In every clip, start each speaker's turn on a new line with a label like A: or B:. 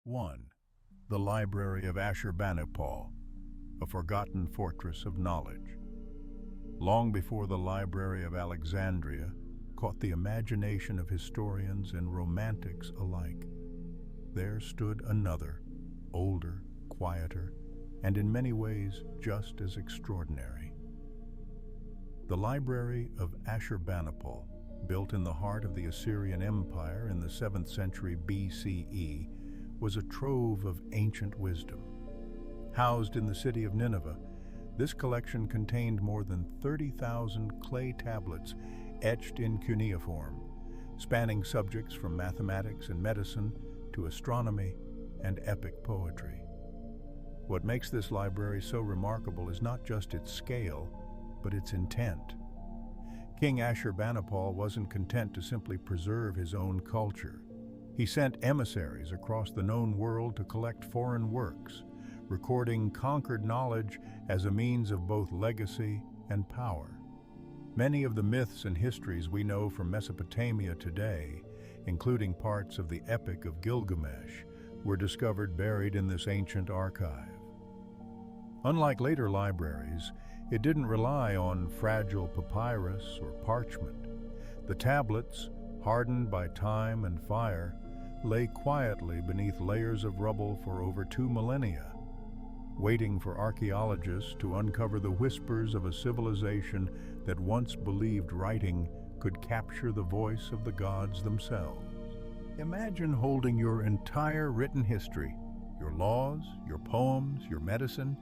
A: 1. The Library of Ashurbanipal, a forgotten fortress of knowledge. Long before the Library of Alexandria caught the imagination of historians and romantics alike, there stood another, older, quieter, and in many ways just as extraordinary. The Library of Ashurbanipal, built in the heart of the Assyrian Empire in the 7th century BCE, was a trove of ancient wisdom. Housed in the city of Nineveh, this collection contained more than 30,000 clay tablets etched in cuneiform, spanning subjects from mathematics and medicine to astronomy and epic poetry. What makes this library so remarkable is not just its scale, but its intent. King Ashurbanipal wasn't content to simply preserve his own culture. He sent emissaries across the known world to collect foreign works, recording conquered knowledge as a means of both legacy and power. Many of the myths and histories we know from Mesopotamia today, including parts of the Epic of Gilgamesh, were discovered buried in this ancient archive. Unlike later libraries, it didn't rely on fragile papyrus or parchment. The tablets, hardened by time and fire, lay quietly beneath layers of rubble for over 2 millennia, waiting for archaeologists to uncover the whispers of a civilization that once believed writing could capture the voice of the gods themselves. Imagine holding your entire written history, your laws, your poems, your medicine,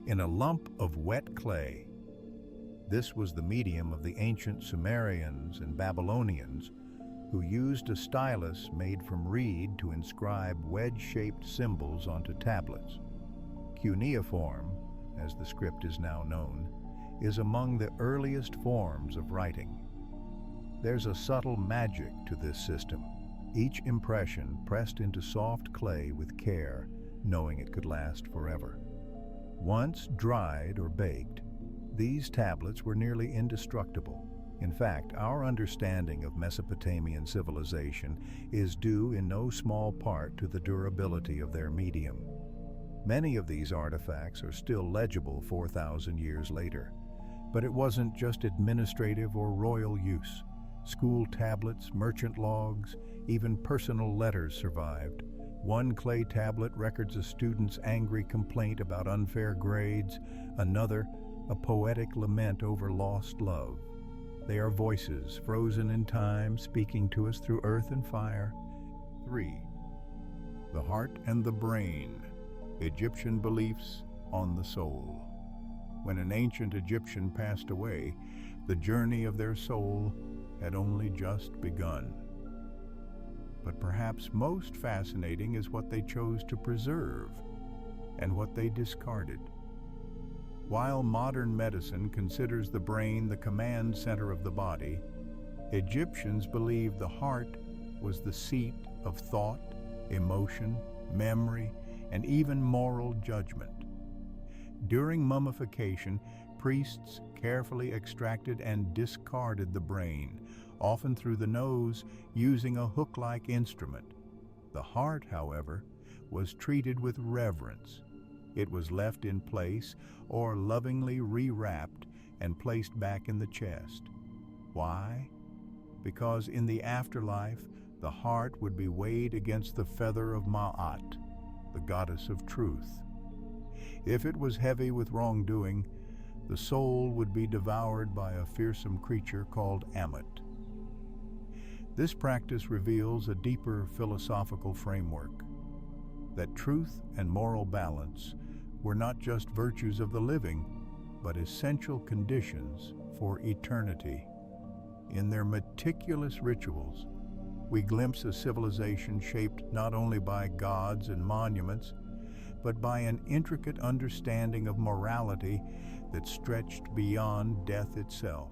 A: in a lump of wet clay. This was the medium of the ancient Sumerians and Babylonians, who used a stylus made from reed to inscribe wedge-shaped symbols onto tablets. Cuneiform, as the script is now known, is among the earliest forms of writing. There's a subtle magic to this system, each impression pressed into soft clay with care, knowing it could last forever. Once dried or baked, these tablets were nearly indestructible. In fact, our understanding of Mesopotamian civilization is due in no small part to the durability of their medium. Many of these artifacts are still legible 4,000 years later. But it wasn't just administrative or royal use. School tablets, merchant logs, even personal letters survived. One clay tablet records a student's angry complaint about unfair grades, another, a poetic lament over lost love. They are voices, frozen in time, speaking to us through earth and fire. 3. The heart and the brain. Egyptian beliefs on the soul. When an ancient Egyptian passed away, the journey of their soul had only just begun. But perhaps most fascinating is what they chose to preserve and what they discarded. While modern medicine considers the brain the command center of the body, Egyptians believed the heart was the seat of thought, emotion, memory, and even moral judgment. During mummification, priests carefully extracted and discarded the brain, often through the nose, using a hook-like instrument. The heart, however, was treated with reverence. It was left in place or lovingly rewrapped and placed back in the chest. Why? Because in the afterlife, the heart would be weighed against the feather of Ma'at, the goddess of truth. If it was heavy with wrongdoing, the soul would be devoured by a fearsome creature called Ammit. This practice reveals a deeper philosophical framework, that truth and moral balance were not just virtues of the living, but essential conditions for eternity. In their meticulous rituals, we glimpse a civilization shaped not only by gods and monuments, but by an intricate understanding of morality that stretched beyond death itself.